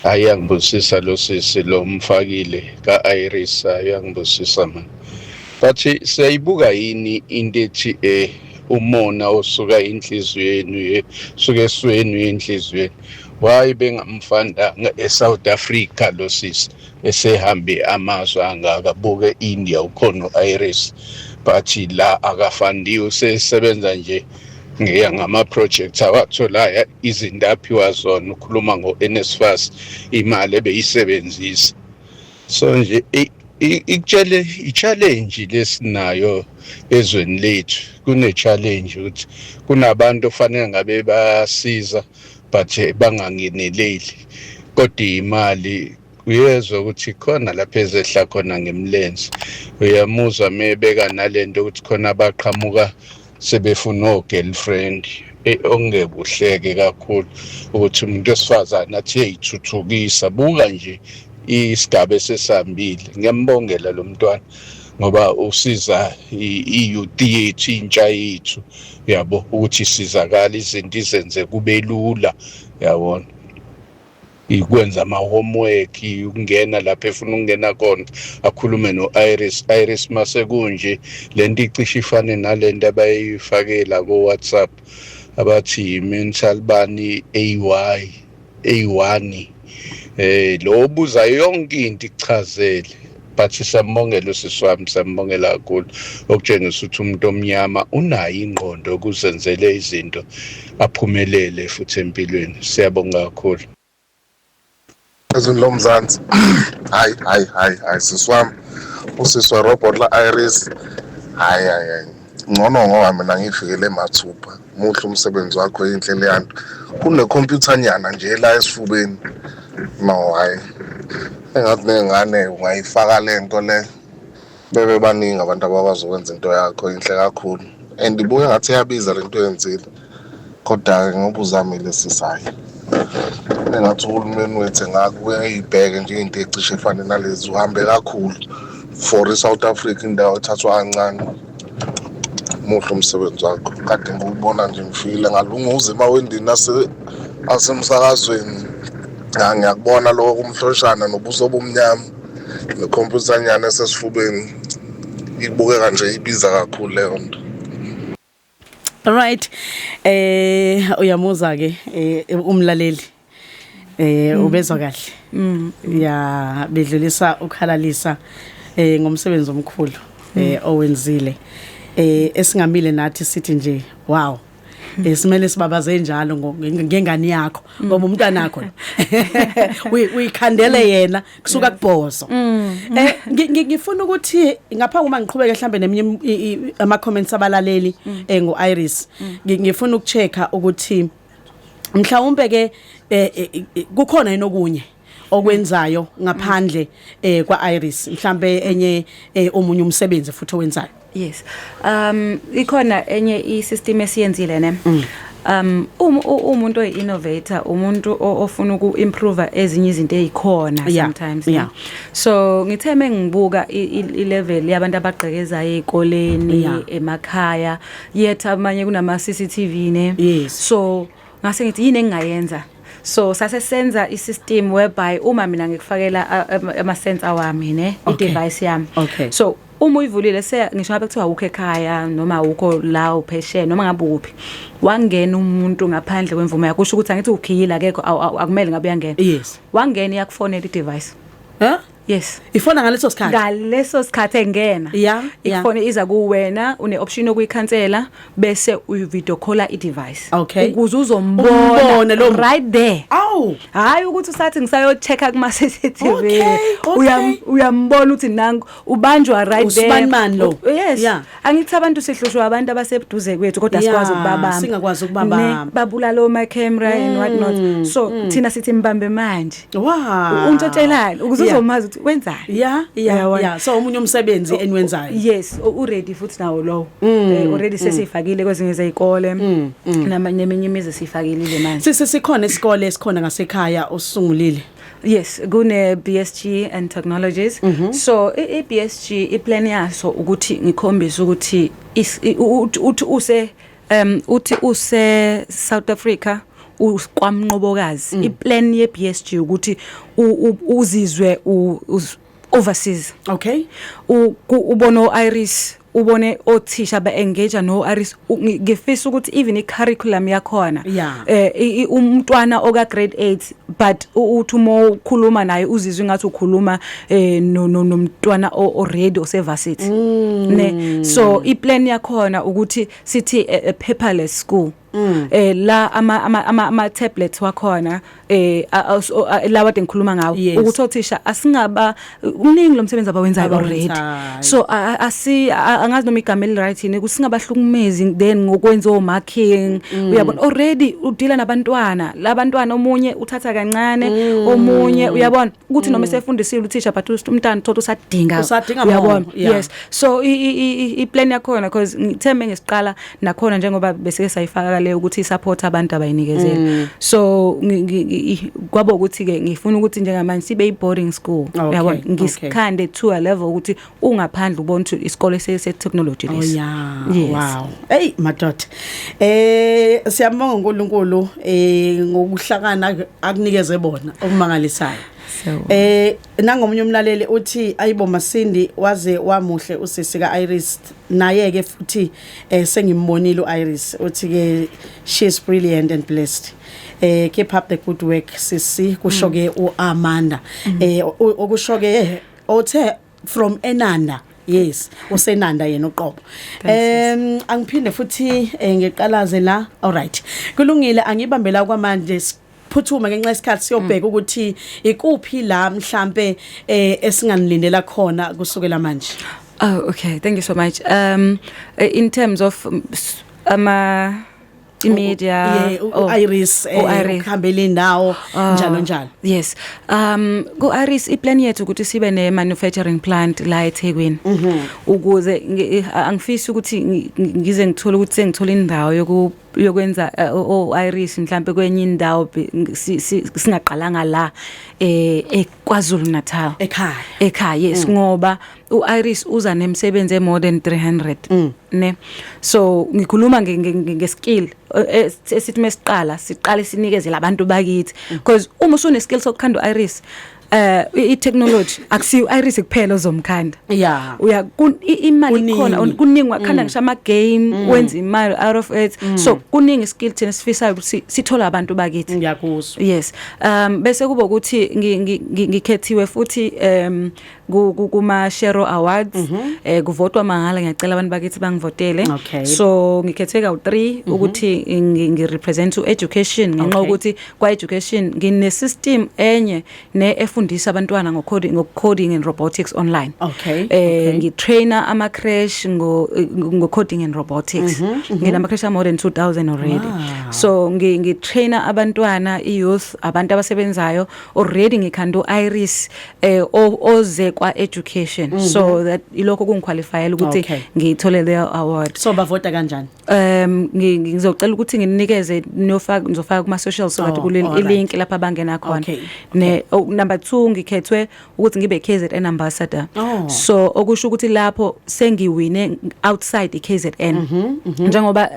ayangibusisa lo sisi lo mfakile kaIris ayangibusisa man. Bathi siyayibuka yini into ethi umona osuka inhliziyweni suka esweni enhliziyweni why bengamfandanga eSouth Africa lo sisi esehambe amazwe angakabuke India ukhona uIris bathi la akafandiwe sesebenza nje ngama projects awatholaya izinto aphiwa zona ukhuluma ngoNSFAS imali ebeyisebenzisa so nje i-challenge lesinayo ezweni lethu kune challenge ukuthi kunabantu ofanele ngabe basiza but bangangeneleli kodwa imali uyezwa ukuthi khona lapha ezehla khona ngemlenze uyamuzwa mebeka nalento ukuthi khona abaqhamuka sebefuna girlfriend ongebuhleke kakhulu ukuthi umuntu osifazana athi eyithuthukisa buka nje isigaba sesambile ngiyambongela lo mntwana ngoba usiza iYouth yethu intsha yethu yabo ukuthi isizakala izinto izenze kube lula yabona ikwenza ama homework ukungena lapha efuna ukungena khona akhulume noIris mase kunje lento icishe ifane nalento abayifakela ku WhatsApp abathi mental bani A1 lo buza yonke into ichazele but siyambongela usiswami siyambongela kakhulu okutshengisa ukuthi umuntu omnyama unayo ingqondo ukuzenzela izinto aphumelele futhi empilweni siyabonga kakhulu. Lomzansi hayi siswami usiswa robot la IRIS hayi ngcono ngoba mina ngifikele mathupha muhle umsebenzi wakho inhlelo yantu kune computer nyana nje la esifubeni no hayi engathi nengane ungayifaka lento le bebe baningi abantu abakwazi ukwenza into yakho inhle kakhulu and ibuye ngathi yabiza lento yenzile kodwa ngobuzamile sisayi engathi uhulumeni wethu ngakuyibheke nje into ecishe efane nalezi uhambe kakhulu for iSouth Africa indawo ethathwa kancane muhle umsebenzi wakho kade ngubona nje ngifile ngalunguza emawendini asemsakazweni ngiyakubona lokho kumhloshana nobuso bomnyama necomputer nyana esesifubeni ibukeka nje ibiza kakhulu leyo nto. Alright, uyamuza ke umlaleli ubezwa kahle ya bedlulisa ukhalalisa ngomsebenzi omkhulu owenzile esingamile nathi sithi nje wow esimele sibabaze njalo ngengane yakho ngoba umntwana wakho uyikhandele yena kusuka kubhozo ngifuna ukuthi ngapha uma ngiqhubeka mhlambe neminye ama comments abalaleli ngoIris ngifuna ukuchecka ukuthi mhlawumbe ke kukhona inokunye okwenzayo ngaphandle kwaIris mhlambe enye omunye umsebenzi futhi owenzayo. Yes. Ikhona enye isystem esiyenzile ne. umuntu oyi-innovator umuntu ofuna uku-improve ezinye izinto ezikhona sometimes yeah. So ngithe mengibuka i-level yabantu abagqekezayo ezikoleni emakhaya yethu amanye kunama CCTV ne so ngase ngithi yini engingayenza so sase senza i-system whereby uma mina ngikufakela ama-sensor wami ne i-device yami so uma uyivulile ngisho ngabe kuthiwa ukho ekhaya noma ukho la upheshe noma ngabe uphi wangena umuntu ngaphandle kwemvume yakho kusho ukuthi angithi ukhiyila akekho akumele ngabe uyangena wangena yakufonela i-device yes ifona ngaleso sikhathi engena ifone iza kuwena une option yokuyikhansela bese uyivideo calla i-device ukuze uzombona right there hayi ukuthi usathi ngisayo checka kuma CCTV uyambona uthi nangu ubanjwa right there usibanimani lo yes angithi abantu sihlushwa abantu abasebuduze kwethu kodwa sikwazi ukubabamba singakwazi ukubabamba babula lo my camera and what not so thina sithi mbambe manje untshotshelani ukuze uzomazi wenzani so umunye umsebenzi eniwenzayo yes ready futhi nawo lo already sesifakile kwezinye izikole neminye imizi sifakile manje sikhona isikole esikhona ngasekhaya osungulile yes kune BSG and Technologies so iBSG iplan yaso ukuthi ngikhombisa ukuthi uthi use South Africa kwamnqobokazi iplan yeBSG ukuthi uzizwe overseas ubona iris ubone othisha ba-engage no-iris ngifisa ukuthi even i-curriculum yakhona umntwana oka grade 8 but uthi uma ukhuluma naye uzizwe ngathi ukhuluma nomntwana already osevarsity ne so iplan yakhona ukuthi sithi a paperless school la ama tablets wakhona lawa engikhuluma ngawo ukuthi othisha asingaba uningi lomsebenzi abawenzayo already so angazi noma igama elirightini kusingabahlukumezi then ngokwenza marking uyabona already udila nabantwana labantwana omunye uthatha kancane omunye uyabona ukuthi noma esefundisile uthisha but umntana thola usadinga uyabona yes so iplan yakhona because ngithembe ngesiqala nakhona njengoba bese sayifaka le ukuthi support abantu abayinikezela so kwabo ukuthi ke ngifuna ukuthi njengamanje sibe i-boarding school uyabona ngisikhande to a level ukuthi ungaphandle ubona ukuthi isikole se-technology lesi wow hey madoda siyabonga uNkulunkulu ngokuhlakana akunikeze bona okumangalisayo nangomunye umlaleli uthi ayibo Masindi waze wamuhle usisi ka Iris naye ke futhi sengimbonile uIris uthi ke she is brilliant and blessed keep up the good work sisi kushoke uAmanda okushoke othe from Enanda yes usenanda yena uqobo angiphinde futhi ngeqalaze la alright kulungile angibambela kwamanje phuthuma ngenxa yesikhathi siyobheka ukuthi ikuphi la mhlambe esinganilindela khona kusukela manje okay thank you so much in terms of media Iris ukuhambela indawo njalo yes go Iris iplan yethu ukuthi sibe ne manufacturing plant la eThekwini ukuze angifisi ukuthi ngize ngithola ukuthi sengithola indawo yokwenza Iris mhlambe kwenye indawo singaqalanga la eKwaZulu Natal ekhaya yes ngoba uIris uza nemsebenzi more than 300 ne so ngikhuluma ngeskill esithi mesiqala siqale sinikeze labantu bakithi because uma usune skill sokukhanda uIris i-technology akusiyo iris kuphela ozomkhanda uya imali khona kuningwa khanda ngisho ama game wenza imali out of it so kuningi skill thina sifisayo ukuthi sithola abantu bakithi ngiyakuzwa yes bese kuba ukuthi ngikhethiwe futhi kuma Shero Awards kuvotwa mahala ngiyacela abantu bakithi bangivotele so ngikhethe ka3 ukuthi ngirepresent education ngenxa ukuthi kwa education ngine system enye efundisa abantwana ngocoding and robotics online ngitrainer ama crash ngo coding and robotics nginama crash more than 2000 already so ngitrainer abantwana youth abantu abasebenzayo already ngikhanda uIris oze kwa education so that ilokho kungiqualify ukuthi ngithole le award. So bavota kanjani? Ngizocela ukuthi nginikeze ngizofaka kuma social so that kule link lapha bangena khona. Ne number 2 ngikhethwe ukuthi ngibe KZN ambassador. So okusho ukuthi lapho sengiwine outside iKZN. Njengoba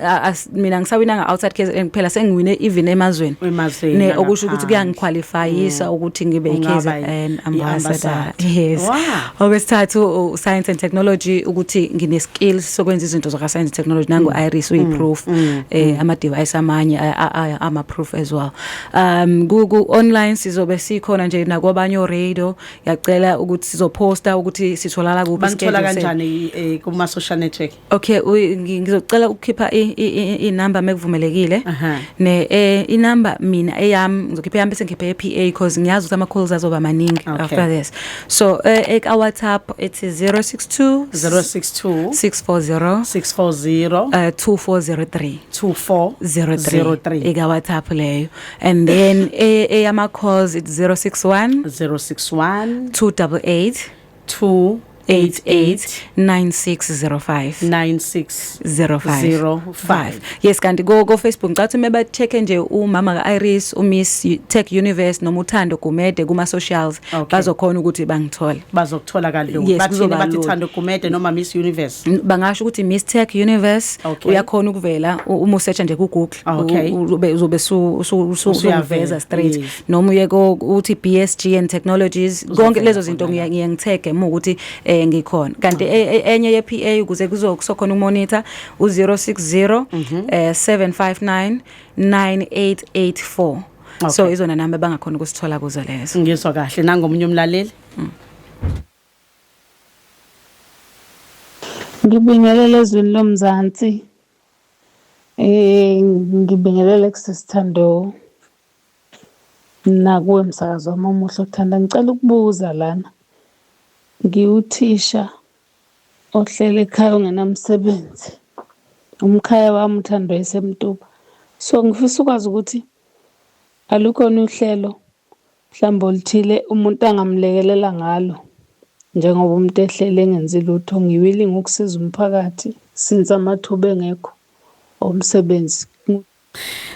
mina ngisawina outside KZN kuphela sengiwine even emazweni. Ne okusho ukuthi kuyangiqualifyisa ukuthi ngibe iKZN ambassador. Yes. Okwesithathu science and technology ukuthi ngine skills sokwenza izinto zoka science and technology nangu Iris uyi-proof ama device amanye ama proof as well. Google online sizobe sikhona nje nakwabanye radio yacela ukuthi sizoposta ukuthi sitholala kuphi banithola kanjani kuma social network? Okay, ngizocela ukukhipha inamba mekuvumelekile ne inamba mina eyami ngizokhipha yami bese ngikhipha PA because ngiyazi ukuthi ama calls azoba maningi after this. So our WhatsApp it's 062 640 2403 eka WhatsApp leyo, and then ama calls it's 061 288 9605. Yes, kanti go Facebook ngicathu meba check nje umama ka Iris uMiss Tech Universe noma uThando Gumede kuma socials bazokhona ukuthi bangithole. Bazokuthola kalulu. Bathini bathi Thando Gumede noma Miss Universe? Bangasho ukuthi Miss Tech Universe uyakhona ukuvela uma usearch nje ku Google uzobe usuveza straight noma uye uthi BSG and Technologies konke lezo zinto ngiyangitheke ukuthi ngikhona. Kanti enye ye PA ukuze kuzokhona umonitor u060 759 9884. So izona namba bangakhona ukusithola kuzo lezo. Ngizwa kahle nangomunye umlaleli. Ngibingelela ezweni lomzansi. Ngibingelela kusithando nakuwe umsakazo wamuhle ukuthanda. Ngicela ukubuza lana. Ngiwuthisha ohlele ekhaya ongenamsebenzi. Umkhaya wami uThando esemtuba. So ngifisa ukwazi ukuthi alukhona uhlelo mhlawumbe olithile umuntu angamlekelela ngalo njengoba umuntu ehlele engenzi lutho. Ngiwilling ukusiza umphakathi since amathuba engekho omsebenzi.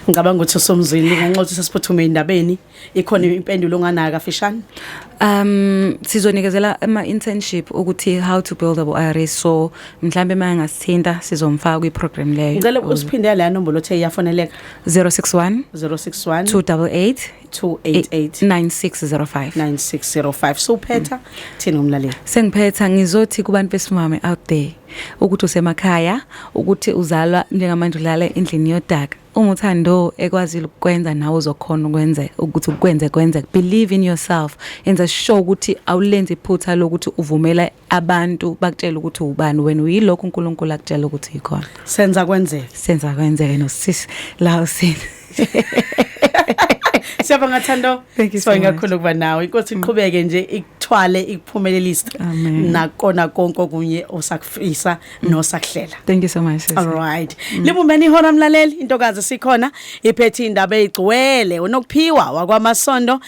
Ngicabanga ukuthi usomzini ngenxa ukuthi sesiphuthume indabeni ikhona impendulo onganaka kafishane. Sizonikezela ama internship ukuthi how to build a Iris, so mhlambe mangasithinta sizomfaka kwi program leyo. Ngicela usiphinde la nombolo othe iyafoneleka 061 288 9605. So Phetha thina umlaleli. Sengiphetha ngizothi kubantu besimame out there ukuthi usemakhaya ukuthi uzalwa njengamanje ulala endlini yodaka. Umuthando ekwazi ukwenza nawe uzokhona ukwenza ukuthi ukwenze believe in yourself enza sure ukuthi awulenze iphutha lokuthi uvumela abantu bakutshela ukuthi ubani wena uyilokho uNkulunkulu akutshela ukuthi ikhona. Senza kwenzeke nosisi la usini. Siyabonga Thando. Sibonga kakhulu kuba nawe. Inkosi iqhubeke nje ikuthwale ikuphumelelise nakona konke okunye osakufisa nosakuhlela. Thank you so much. All right. Libumbeni ihora mlaleli intokazi sikhona iphethe indaba ezigcwele unokuphiwa wakwaMasondo.